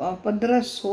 1500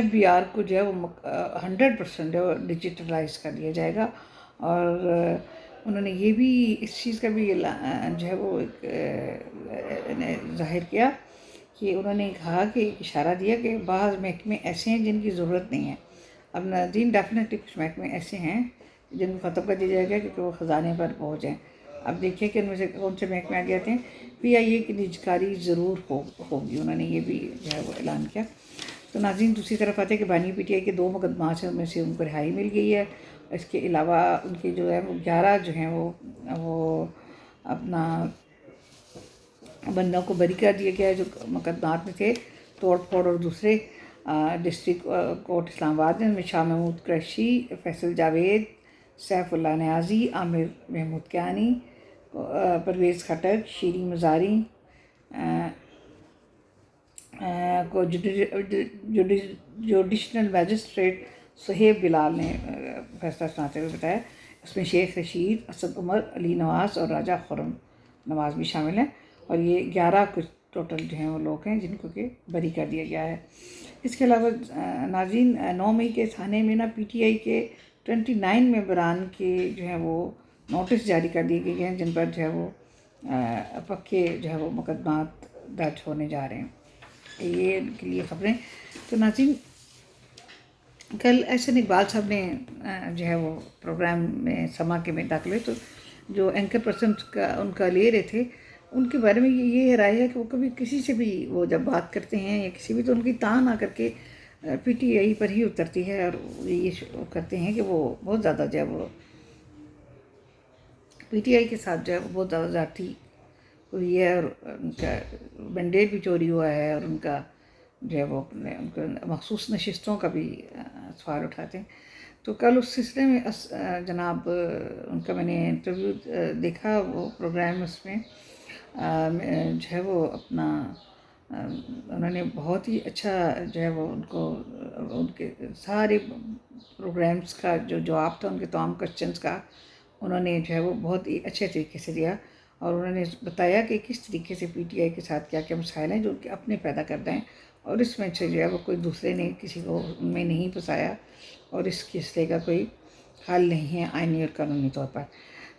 FBR کو جو ہے وہ 100% جو ہے ڈیجیٹلائز کر دیا جائے گا، اور انہوں نے یہ بھی اس چیز کا بھی جو ہے وہ ظاہر کیا کہ انہوں نے کہا کہ ایک اشارہ دیا کہ بعض محکمے ایسے ہیں جن کی ضرورت نہیں ہے۔ اب ناظرین ڈیفینیٹلی کچھ محکمے ایسے ہیں جن کو ختم کر دیا جائے گا کیونکہ وہ خزانے پر پہنچ جائیں۔ اب دیکھیے کہ ان میں سے کون سے محکمے آگے آتے ہیں۔ PIA کی نجکاری ضرور ہوگی، انہوں نے یہ بھی جو ہے وہ اعلان کیا۔ تو ناظرین دوسری طرف آتے ہیں کہ بانی PTI کے 2 مقدمات ہیں، ان میں سے ان کو رہائی مل گئی ہے۔ اس کے علاوہ ان کے جو ہے وہ 11 جو ہیں وہ اپنا بندوں کو بری کر دیا گیا ہے جو مقدمات میں تھے، توڑ پھوڑ اور دوسرے۔ ڈسٹرکٹ کورٹ اسلام آباد میں شاہ محمود قریشی، فیصل جاوید، سیف اللہ نیازی، عامر محمود کیانی، پرویز خٹک، شیریں مزاری کو جوڈیشنل میجسٹریٹ سہیب بلال نے فیصلہ سناتے ہوئے بتایا۔ اس میں شیخ رشید، اسد عمر، علی نواز اور راجہ خرم نواز بھی شامل ہیں، اور یہ 11 کچھ ٹوٹل جو ہیں وہ لوگ ہیں جن کو کہ بری کر دیا گیا ہے۔ اس کے علاوہ ناظرین 9 مئی کے تھانے میں PTI کے 29 ممبران کے جو ہیں وہ نوٹس جاری کر دیے گئے ہیں جن پر جو ہے وہ پکے جو ہے وہ مقدمات درج ہونے جا رہے ہیں۔ یہ ان کے لیے خبریں۔ تو ناظرین کل احسن اقبال صاحب نے جو ہے وہ پروگرام میں سما کے میں داخل ہوئے، تو جو اینکر پرسن ان کا لے رہے تھے ان کے بارے میں یہ رائے ہے کہ وہ کبھی کسی سے بھی وہ جب بات کرتے ہیں یا کسی بھی تو ان کی تان آ کر کے PTI پر ہی اترتی ہے، اور یہ کرتے ہیں کہ وہ بہت زیادہ جو ہے وہ PTI کے ساتھ جو ہے وہ بہت زیادہ زیادتی ہوئی ہے، اور ان کا مینڈیٹ بھی چوری ہوا ہے، اور ان کا جو ہے وہ اپنے ان کے مخصوص نشستوں کا بھی سوال اٹھاتے ہیں۔ تو کل اس سلسلے میں جناب ان کا میں نے انٹرویو دیکھا، وہ پروگرام اس میں جو ہے وہ اپنا انہوں نے بہت ہی اچھا جو ہے وہ ان کو ان کے سارے پروگرامز کا جو جواب تھا ان کے تمام کوشچنس کا انہوں نے جو ہے وہ بہت ہی اچھے طریقے سے دیا، اور انہوں نے بتایا کہ کس طریقے سے PTI کے ساتھ کیا کیا مسائل ہیں جو ان کے اپنے پیدا کرتے ہیں، اور اس میں سے جو ہے وہ کوئی دوسرے نے کسی کو ان میں نہیں پھنسایا، اور اس قصے کا کوئی حل نہیں ہے آئینی اور قانونی طور پر۔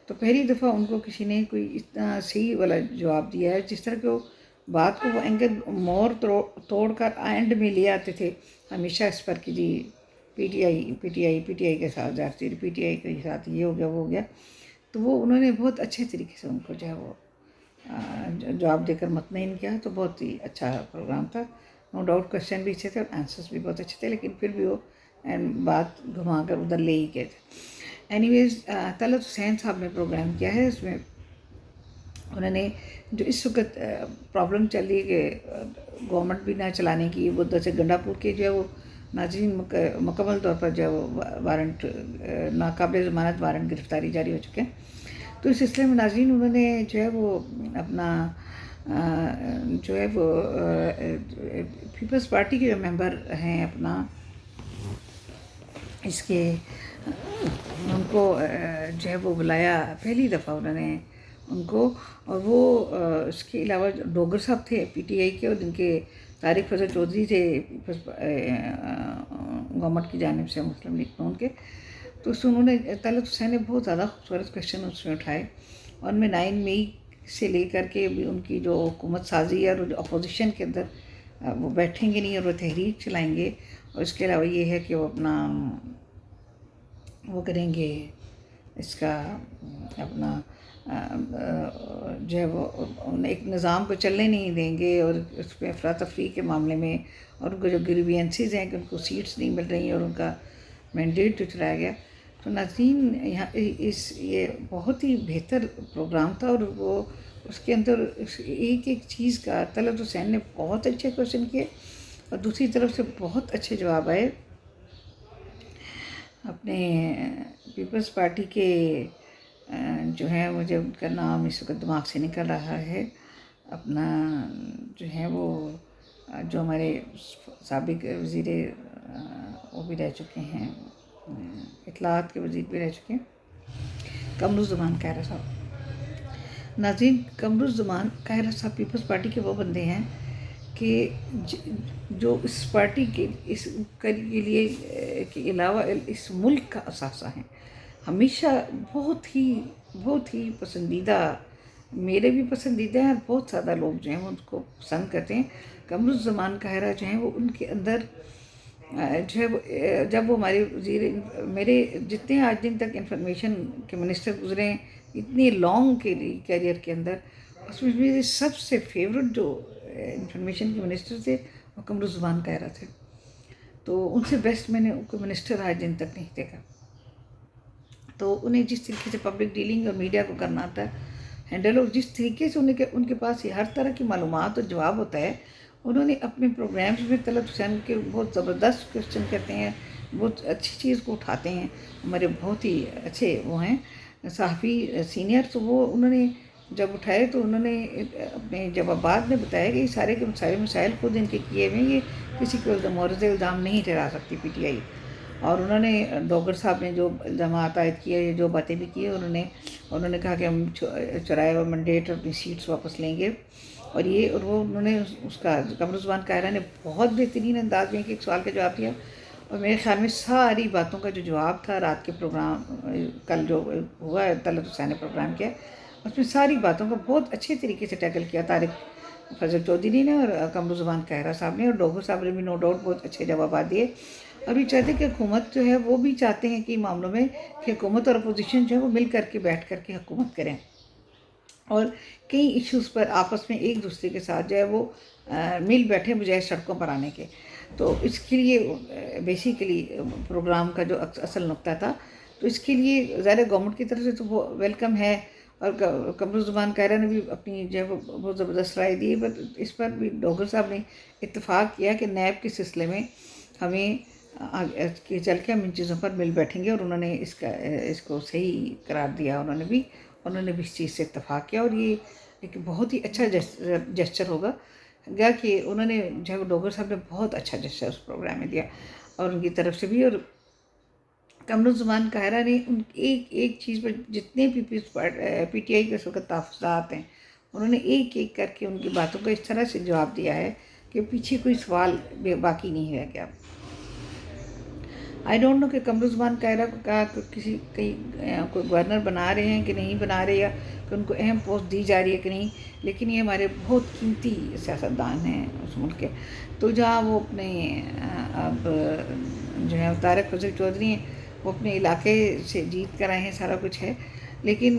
تو پہلی دفعہ ان کو کسی نے کوئی اتنا صحیح والا جواب دیا ہے، جس طرح کہ وہ بات کو وہ اینکر مور توڑ کر اینڈ میں لے آتے تھے ہمیشہ اس پر کہ جی PTI کے ساتھ جاتی، PTI کے ساتھ یہ ہو گیا وہ ہو گیا، تو وہ انہوں نے بہت اچھے طریقے سے ان کو جو ہے وہ جواب دے کر مطمئن کیا۔ تو بہت ہی اچھا پروگرام تھا، نو ڈاؤٹ کوشچن بھی اچھے تھے اور آنسرس بھی بہت اچھے تھے، لیکن پھر بھی وہ بات گھما کر ادھر لے ہی گئے تھے۔ اینی ویز طلعت حسین صاحب نے پروگرام کیا ہے، اس میں انہوں نے جو اس وقت پرابلم چل رہی ہے کہ گورنمنٹ بھی نہ چلانے کی، وہ ادھر سے گنڈا پور کے جو ہے وہ ناظرین مکمل طور پر جو ہے وہ وارنٹ ناقابل ضمانت وارنٹ گرفتاری جاری ہو چکے ہیں۔ تو اس سلسلے میں ناظرین انہوں نے جو ہے وہ اپنا جو ہے وہ پیپلز پارٹی کے جو ممبر ہیں اپنا اس کے ان کو جو ہے وہ بلایا پہلی دفعہ انہوں نے ان کو، اور وہ اس کے علاوہ ڈوگر صاحب تھے PTI کے، اور جن کے طارق فضل چودھری تھے گورنمنٹ کی جانب سے مسلم لیگ نون کے۔ تو اس میں انہوں نے طلعت حسین نے بہت زیادہ خوبصورت کوشچن اس میں اٹھائے، اور ان میں 9 مئی سے لے کر کے بھی ان کی جو حکومت سازی ہے اور جو اپوزیشن کے اندر وہ بیٹھیں گے نہیں اور وہ تحریک چلائیں گے، اور اس کے علاوہ یہ ہے کہ وہ اپنا وہ کریں گے اس کا اپنا جو ہے وہ ایک نظام کو چلنے نہیں دیں گے، اور اس پہ افراتفری کے معاملے میں، اور ان کو جو گریوینسز ہیں کہ ان کو سیٹس نہیں مل رہی ہیں اور ان کا مینڈیٹ جو چلایا گیا۔ تو ناظرین یہاں یہ بہت ہی بہتر پروگرام تھا، اور وہ اس کے اندر ایک ایک چیز کا طلعت حسین نے بہت اچھے کوشچن کیے، اور دوسری طرف سے بہت اچھے جواب آئے۔ اپنے پیپلز پارٹی کے جو ہے مجھے ان کا نام اس وقت دماغ سے نکل رہا ہے، اپنا جو ہے وہ جو ہمارے سابق وزیر وہ بھی رہ چکے ہیں، اطلاعات کے وزیر بھی رہ چکے ہیں، قمرالزمان قاہرہ صاحب۔ ناظرین قمرالزمان قاہرہ صاحب پیپلز پارٹی کے وہ بندے ہیں کہ جو اس پارٹی کے اس کے لیے کے علاوہ اس ملک کا اثاثہ ہیں، ہمیشہ بہت ہی پسندیدہ، میرے بھی پسندیدہ ہیں، بہت زیادہ لوگ جو ہیں وہ ان کو پسند کرتے ہیں۔ قمر الزمان قاہرہ جو ہیں وہ ان کے اندر جو ہے جب وہ ہمارے میرے جتنے آج دن تک انفارمیشن کے منسٹر گزرے ہیں اتنی لانگ کے کیریئر کے اندر، اس میں میرے سب سے فیورٹ جو انفارمیشن کے منسٹر تھے وہ قمر الزمان قاہرہ تھے۔ تو ان سے بیسٹ میں نے کوئی منسٹر آج دن تک نہیں دیکھا۔ تو انہیں جس طریقے سے پبلک ڈیلنگ اور میڈیا کو کرنا آتا ہے ہینڈل، اور جس طریقے سے ان کے پاس یہ ہر طرح کی معلومات اور جواب ہوتا ہے، انہوں نے اپنے پروگرامز میں طلعت حسین کے بہت زبردست کوشچن کرتے ہیں، بہت اچھی چیز کو اٹھاتے ہیں، ہمارے بہت ہی اچھے وہ ہیں صحافی سینئر، تو وہ انہوں نے جب اٹھائے تو انہوں نے اپنے جوابات میں بتایا کہ یہ سارے کے سارے مسائل خود ان کے کیے ہوئے ہیں، یہ کسی کو مورد الزام نہیں ٹھہرا سکتی پی ٹی آئی۔ اور انہوں نے ڈوگر صاحب نے جو الزامات عائد کیے، جو باتیں بھی کی، انہوں نے کہا کہ ہم چرائے ہوا منڈیٹ اور اپنی سیٹس واپس لیں گے، اور وہ انہوں نے اس کا قمر الزمان قاہرہ نے بہت بہترین انداز میں ایک سوال کا جواب دیا، اور میرے خیال میں ساری باتوں کا جو جواب تھا رات کے پروگرام کل جو ہوا ہے طلعت حسین نے پروگرام کیا، اس میں ساری باتوں کا بہت اچھے طریقے سے ٹیکل کیا طارق فضل چودھری نے اور قمر الزمان قاہرہ صاحب نے، اور ڈوگر صاحب نے بھی نو ڈاؤٹ بہت اچھے جوابات دیے۔ اور یہ چاہتے ہیں کہ حکومت جو ہے وہ بھی چاہتے ہیں کہ معاملوں میں کہ حکومت اور اپوزیشن جو ہے وہ مل کر کے بیٹھ کر کے حکومت کریں، اور کئی ایشوز پر آپس میں ایک دوسرے کے ساتھ جو ہے وہ مل بیٹھے بجائے سڑکوں پر آنے کے۔ تو اس کے لیے بیسیکلی پروگرام کا جو اصل نقطہ تھا، تو اس کے لیے ظاہر گورنمنٹ کی طرف سے تو وہ ویلکم ہے، اور قمر الزمان قاہرہ نے بھی اپنی جو ہے وہ بہت زبردست رائے دی، بٹ اس پر بھی ڈوگر صاحب نے اتفاق کیا کہ نیب کے سلسلے میں ہمیں چل کے ہم ان چیزوں پر مل بیٹھیں گے، اور انہوں نے اس کو صحیح قرار دیا، انہوں نے بھی اس چیز سے اتفاق کیا، اور یہ ایک بہت ہی اچھا جسچر ہوگا گیا کہ انہوں نے جو ہے ڈوگر صاحب نے بہت اچھا جسچر اس پروگرام میں دیا، اور ان کی طرف سے بھی۔ اور قمر الزمان قاہرہ نے ایک چیز پر جتنے بھی پی ٹی آئی کے اس وقت تحفظات ہیں، انہوں نے ایک کر کے ان کی باتوں کا اس طرح سے جواب دیا ہے کہ پیچھے کوئی سوال باقی نہیں رہ گیا۔ آئی ڈونٹ نو کہ قمر الزمان قاہرہ کا کوئی گورنر بنا رہے ہیں کہ نہیں بنا رہے، یا کہ ان کو اہم پوسٹ دی جا رہی ہے کہ نہیں، لیکن یہ ہمارے بہت قیمتی سیاستدان ہیں اس ملک کے۔ تو جہاں وہ اپنے اب جو ہے طارق فضل چودھری ہیں، وہ اپنے علاقے سے جیت کر آئے ہیں، سارا کچھ ہے، لیکن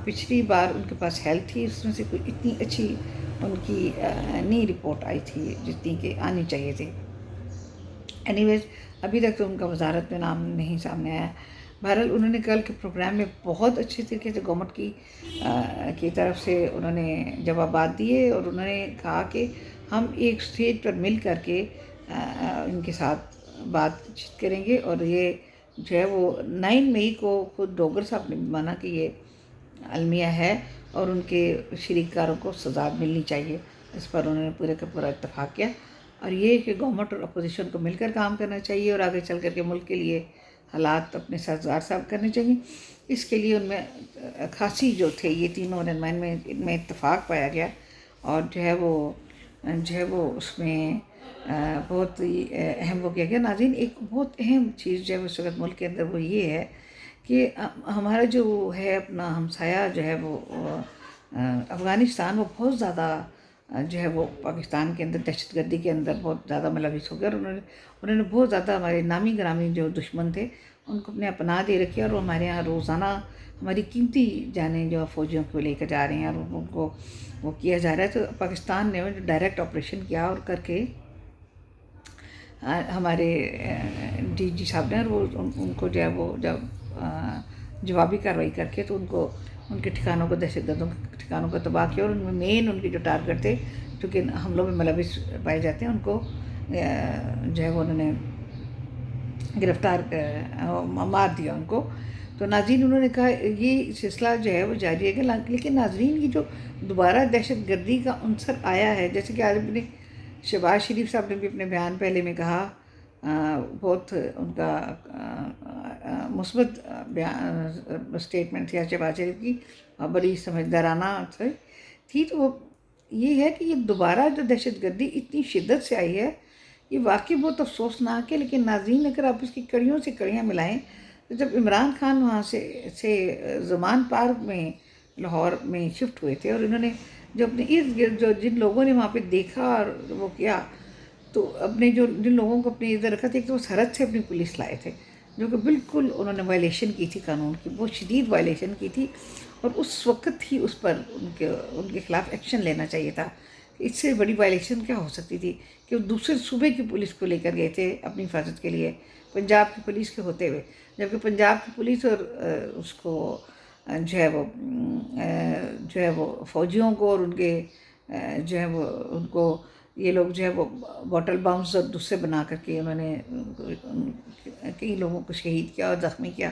پچھلی بار ان کے پاس ہیلتھ تھی، اس میں سے کوئی اتنی اچھی ان کی نہیں رپورٹ آئی تھی جتنی کہ آنی چاہیے تھی۔ اینی ویز ابھی تک تو ان کا وزارت میں نام نہیں سامنے آیا۔ بہرحال انہوں نے کل کے پروگرام میں بہت اچھے طریقے سے گورنمنٹ کی طرف سے انہوں نے جوابات دیے، اور انہوں نے کہا کہ ہم ایک اسٹیج پر مل کر کے ان کے ساتھ بات چیت کریں گے، اور یہ جو ہے وہ 9 مئی کو خود ڈوگر صاحب نے بھی مانا کہ یہ المیہ ہے، اور ان کے شریک کاروں کو سزا ملنی چاہیے۔ اس پر انہوں نے پورے کا پورا اتفاق کیا، اور یہ کہ گورنمنٹ اور اپوزیشن کو مل کر کام کرنا چاہیے، اور آگے چل کر کے ملک کے لیے حالات اپنے سازگار صاحب کرنے چاہیے۔ اس کے لیے ان میں خاصی جو تھے یہ تینوں رہنمائن میں ان میں اتفاق پایا گیا، اور جو ہے وہ اس میں بہت ہی اہم ہو گیا۔ ناظرین، ایک بہت اہم چیز جو ہے اس وقت ملک کے اندر وہ یہ ہے کہ ہمارا جو ہے اپنا ہمسایہ جو ہے وہ افغانستان، وہ بہت زیادہ جو ہے وہ پاکستان کے اندر دہشت گردی کے اندر بہت زیادہ ملوث ہو گیا، اور انہوں نے بہت زیادہ ہمارے نامی گرامی جو دشمن تھے ان کو اپنے پناہ دے رکھی، اور وہ ہمارے یہاں روزانہ ہماری قیمتی جانیں جو فوجیوں کو لے کر جا رہے ہیں، اور ان کو وہ کیا جا رہا ہے۔ تو پاکستان نے جو ڈائریکٹ آپریشن کیا اور کر کے ہمارے ڈی جی صاحب نے، اور وہ ان کو جو ہے وہ جب جوابی کارروائی کر کے تو ان کے ٹھکانوں کو، دہشت گردوں کے ٹھکانوں کو تباہ کیا، اور ان میں مین ان کے جو ٹارگٹ تھے چونکہ حملوں میں ملوث پائے جاتے ہیں ان کو جو ہے وہ انہوں نے گرفتار مار دیا ان کو۔ تو ناظرین، انہوں نے کہا یہ سلسلہ جو ہے وہ جاری ہے، لیکن ناظرین یہ جو دوبارہ دہشت گردی کا عنصر آیا ہے، جیسے کہ آج اپنے شہباز شریف صاحب نے بھی اپنے بیان پہلے میں کہا، بہت ان کا مثبت اسٹیٹمنٹ تھی شہباز شریف کی، بڑی سمجھدارانہ تھی، تو وہ یہ ہے کہ یہ دوبارہ جو دہشت گردی اتنی شدت سے آئی ہے، یہ واقعی بہت افسوسناک ہے. لیکن ناظرین اگر آپ اس کی کڑیوں سے کڑیاں ملائیں تو جب عمران خان وہاں سے زمان پارک میں لاہور میں شفٹ ہوئے تھے، اور انہوں نے جو اپنے ارد گرد جن لوگوں نے وہاں پہ دیکھا اور وہ کیا، تو اپنے جن لوگوں کو اپنے ادھر رکھا تھا، ایک تو وہ سرحد سے اپنی پولیس لائے تھے جو کہ بالکل انہوں نے وائلیشن کی تھی قانون کی، بہت شدید وائلیشن کی تھی. اور اس وقت ہی اس پر ان کے خلاف ایکشن لینا چاہیے تھا. اس سے بڑی وائلیشن کیا ہو سکتی تھی کہ وہ دوسرے صوبے کی پولیس کو لے کر گئے تھے اپنی حفاظت کے لیے، پنجاب کی پولیس کے ہوتے ہوئے، جبکہ پنجاب کی پولیس اور اس کو جو ہے وہ فوجیوں کو اور ان کے جو ہے وہ ان کو یہ لوگ جو ہے وہ باٹل بمز اور دوسرے بنا کر کے انہوں نے کئی لوگوں کو شہید کیا اور زخمی کیا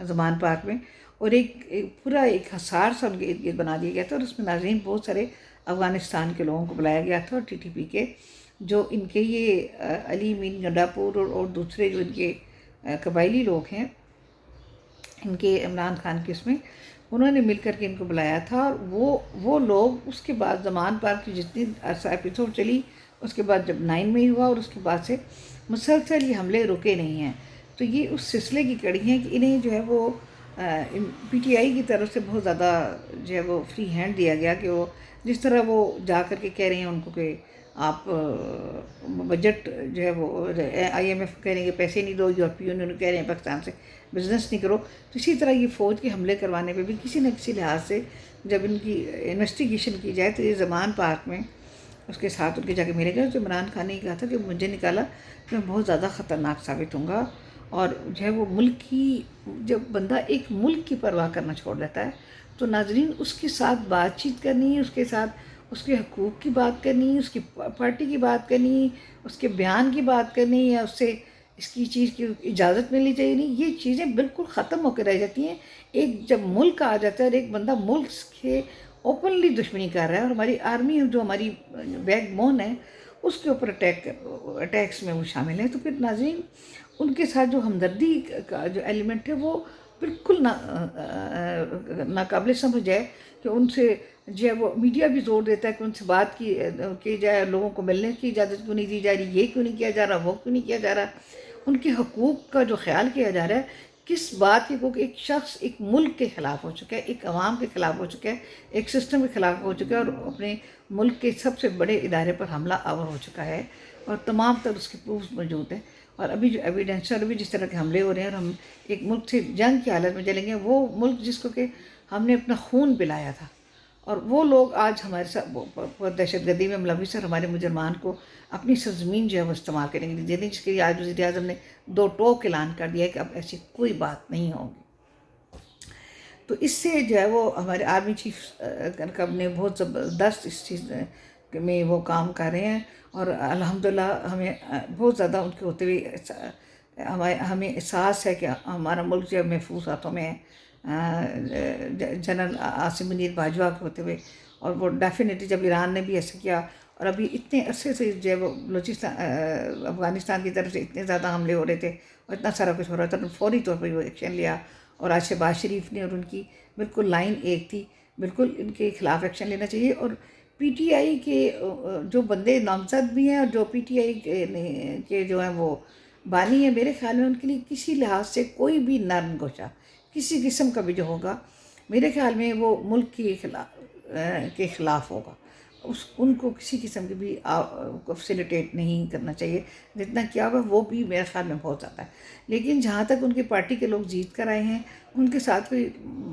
زمان پارک میں. اور ایک پورا ایک حصار سا ان کے ارد گرد بنا دیا گیا تھا، اور اس میں ناظرین بہت سارے افغانستان کے لوگوں کو بلایا گیا تھا، اور ٹی ٹی پی کے جو ان کے یہ علی مین گنڈا پور اور دوسرے جو ان کے قبائلی لوگ ہیں ان کے عمران خان کے اس میں انہوں نے مل کر کے ان کو بلایا تھا. اور وہ لوگ اس کے بعد زمان پارک کی جتنی عرصہ ایپیسوڈ چلی، اس کے بعد جب 9 میں ہوا اور اس کے بعد سے مسلسل یہ حملے رکے نہیں ہیں. تو یہ اس سلسلے کی کڑی ہیں کہ انہیں جو ہے وہ پی ٹی آئی کی طرف سے بہت زیادہ جو ہے وہ فری ہینڈ دیا گیا کہ وہ جس طرح وہ جا کر کے کہہ رہے ہیں ان کو کہ آپ بجٹ جو ہے وہ آئی ایم ایف کہہ رہے ہیں کہ پیسے نہیں دو، یورپی یونین کہہ رہے ہیں پاکستان سے بزنس نہیں کرو. تو اسی طرح یہ فوج کے حملے کروانے پہ بھی کسی نہ کسی لحاظ سے جب ان کی انویسٹیگیشن کی جائے تو یہ زمان پارک میں اس کے ساتھ ان کے جا کے ملے گئے. تو عمران خان نے کہا تھا کہ مجھے نکالا کہ میں بہت زیادہ خطرناک ثابت ہوں گا. اور جو ہے وہ ملک کی جب بندہ ایک ملک کی پرواہ کرنا چھوڑ دیتا ہے تو ناظرین اس کے ساتھ بات چیت کرنی، اس کے ساتھ اس کے حقوق کی بات کرنی، اس کی پارٹی کی بات کرنی، اس کے بیان کی بات کرنی، یا اس سے اس کی چیز کی اجازت ملنی چاہیے نہیں، یہ چیزیں بالکل ختم ہو کے رہ جاتی ہیں. ایک جب ملک آ جاتا ہے اور ایک بندہ ملک کے اوپنلی دشمنی کر رہا ہے، اور ہماری آرمی جو ہماری بیک بون ہے اس کے اوپر اٹیکس میں وہ شامل ہے، تو پھر ناظرین ان کے ساتھ جو ہمدردی کا جو ایلیمنٹ ہے وہ بالکل ناقابل سمجھ ہے کہ ان سے جو ہے وہ میڈیا بھی زور دیتا ہے کہ ان سے بات کی جائے، لوگوں کو ملنے کی اجازت کیوں نہیں دی جا رہی، یہ کیوں نہیں کیا جا رہا، وہ کیوں نہیں کیا جا رہا. ان کے حقوق کا جو خیال کیا جا رہا ہے، کس بات کی کہ ایک شخص ایک ملک کے خلاف ہو چکا ہے، ایک عوام کے خلاف ہو چکا ہے، ایک سسٹم کے خلاف ہو چکا ہے، اور اپنے ملک کے سب سے بڑے ادارے پر حملہ آور ہو چکا ہے، اور تمام تر اس کے پروفs موجود ہیں. اور ابھی جو ایویڈنس ہے، اور ابھی جس طرح کے حملے ہو رہے ہیں، اور ہم ایک ملک سے جنگ کی حالت میں چلیں گے، وہ ملک جس کو کہ ہم نے اپنا خون پلایا تھا، اور وہ لوگ آج ہمارے ساتھ دہشت گردی میں ملوث اور ہمارے مجرمان کو اپنی سرزمین جو ہے وہ استعمال کریں گے دے دیں، جس کے لیے آج وزیر اعظم نے 2 ٹوک اعلان کر دیا ہے کہ اب ایسی کوئی بات نہیں ہوگی. تو اس سے جو ہے وہ ہمارے آرمی چیف نے بہت زبردست اس چیز میں وہ کام کر رہے ہیں، اور الحمدللہ ہمیں بہت زیادہ ان کے ہوتے ہوئے ہمیں احساس ہے کہ ہمارا ملک جو ہے محفوظ ہاتھوں میں ہے جنرل عاصم منیر باجوہ کے ہوتے ہوئے. اور وہ ڈیفینیٹلی جب ایران نے بھی ایسا کیا، اور ابھی اتنے عرصے سے جو ہے وہ بلوچستان افغانستان کی طرف سے اتنے زیادہ حملے ہو رہے تھے اور اتنا سارا کچھ ہو رہا تھا، تو فوری طور پر وہ ایکشن لیا. اور آج شہباز شریف نے اور ان کی بالکل لائن ایک تھی، بالکل ان کے خلاف ایکشن لینا چاہیے. اور پی ٹی آئی کے جو بندے نامزد بھی ہیں اور جو پی ٹی آئی کے جو ہیں وہ بانی ہیں، میرے خیال میں ان کے لیے کسی لحاظ سے کوئی بھی نرم گوشہ کسی قسم کا بھی جو ہوگا، میرے خیال میں وہ ملک کے خلاف ہوگا. ان کو کسی قسم کی بھی فیسیلیٹیٹ نہیں کرنا چاہیے. جتنا کیا ہوا وہ بھی میرے خیال میں بہت زیادہ ہے. لیکن جہاں تک ان کی پارٹی کے لوگ جیت کر آئے ہیں، ان کے ساتھ کوئی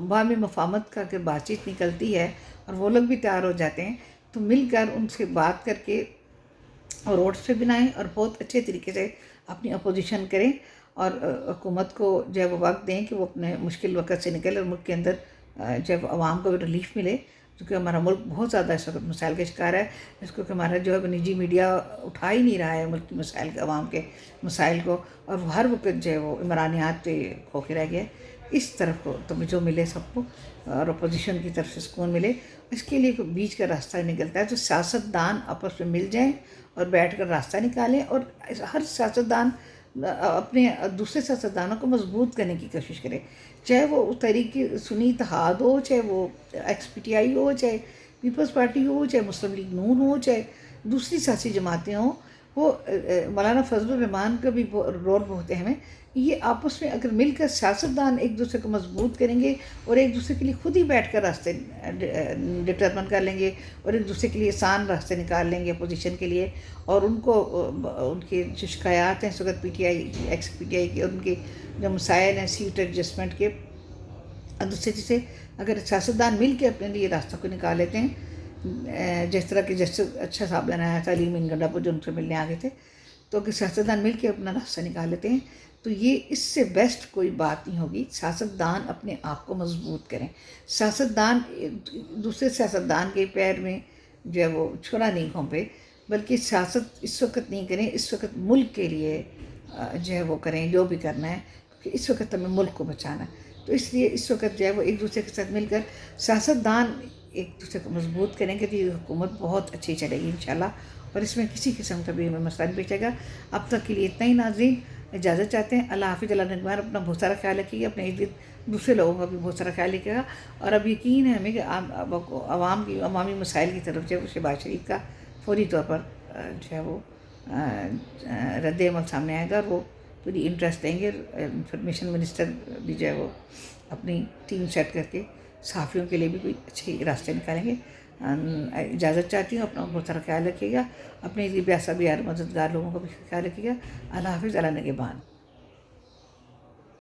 باہمی مفاہمت کا اگر بات چیت نکلتی ہے اور وہ لوگ بھی تیار ہو جاتے ہیں، تو مل کر ان سے بات کر کے اور روڈس پہ بنائیں اور بہت اچھے طریقے سے اپنی اپوزیشن کریں، اور حکومت کو جو ہے وہ وقت دیں کہ وہ اپنے مشکل وقت سے نکلے اور ملک کے اندر جو ہے عوام کو ریلیف ملے. کیونکہ ہمارا ملک بہت زیادہ اس وقت مسائل کا شکار ہے، اس کو کہ ہمارا جو ہے نجی میڈیا اٹھا ہی نہیں رہا ہے ملک کے مسائل کے، عوام کے مسائل کو، اور ہر وقت جو ہے وہ عمرانیات پہ کھو کے رہ گیا. اس طرف کو توجہ ملے سب کو، اور اپوزیشن کی طرف سے سکون ملے. اس کے لیے بیچ کا راستہ نکلتا ہے، تو سیاستدان آپس میں مل جائیں اور بیٹھ کر راستہ نکالیں، اور ہر سیاستدان اپنے دوسرے سیاستدانوں کو مضبوط کرنے کی کوشش کرے، چاہے وہ تحریک سنی اتحاد ہو، چاہے وہ ایکس پی ٹی آئی ہو، چاہے پیپلز پارٹی ہو، چاہے مسلم لیگ نون ہو، چاہے دوسری سیاسی جماعتیں ہوں، وہ مولانا فضل الرحمان کا بھی رول بہت اہم ہے. یہ آپس میں اگر مل کر سیاستدان ایک دوسرے کو مضبوط کریں گے اور ایک دوسرے کے لیے خود ہی بیٹھ کر راستے ڈٹرمن کر لیں گے اور ایک دوسرے کے لیے آسان راستے نکال لیں گے اپوزیشن کے لیے، اور ان کو ان کے جو شکایات ہیں اس وقت P T I x P T I کے، اور ان کے جو مسائل ہیں سیٹ ایڈجسٹمنٹ کے، دوسرے چیزیں اگر سیاستدان مل کے اپنے لیے راستوں کو نکال لیتے ہیں، جس طرح کہ جسٹس اچھا صاحب نے آیا تھا علیم گنڈا جو ان سے ملنے آ گئے تھے، تو اگر سیاستدان مل کے اپنا راستہ نکال لیتے ہیں تو یہ اس سے بیسٹ کوئی بات نہیں ہوگی. سیاستدان اپنے آپ کو مضبوط کریں. سیاستدان دوسرے سیاستدان کے پیر میں جو ہے وہ چھرا نہیں گھونپے، بلکہ سیاست اس وقت نہیں کریں، اس وقت ملک کے لیے جو ہے وہ کریں جو بھی کرنا ہے، کیونکہ اس وقت ہمیں ملک کو بچانا ہے. تو اس لیے اس وقت جو ہے وہ ایک دوسرے کے ساتھ مل کر سیاستدان ایک دوسرے کو مضبوط کریں گے تو یہ حکومت بہت اچھی چلے گی انشاءاللہ، اور اس میں کسی قسم کا بھی ہمیں مسئلہ نہیں پیچے گا. اب تک کے لیے اتنا ہی ناظرین، اجازت چاہتے ہیں. اللہ حافظ، اللہ نگہبان. اپنا بہت سارا خیال رکھیے گا، اپنے ارد گرد دوسرے لوگوں کا بھی بہت سارا خیال رکھیے گا. اور اب یقین ہے ہمیں کہ عوام کی عوامی مسائل کی طرف جو ہے وہ شہباز شریف کا فوری طور پر جو ہے وہ رد عمل سامنے آئے گا، اور وہ پوری انٹرسٹ دیں گے. انفارمیشن منسٹر بھی جو ہے وہ اپنی ٹیم سیٹ کر کے صحافیوں کے لیے بھی کوئی اچھے راستے نکالیں گے. اجازت چاہتی ہوں. اپنا بہت سارا خیال رکھیے گا، اپنے پیاسا بھی یار مددگار لوگوں کا بھی خیال رکھیے گا. اللہ حافظ، اللہ نگہبان.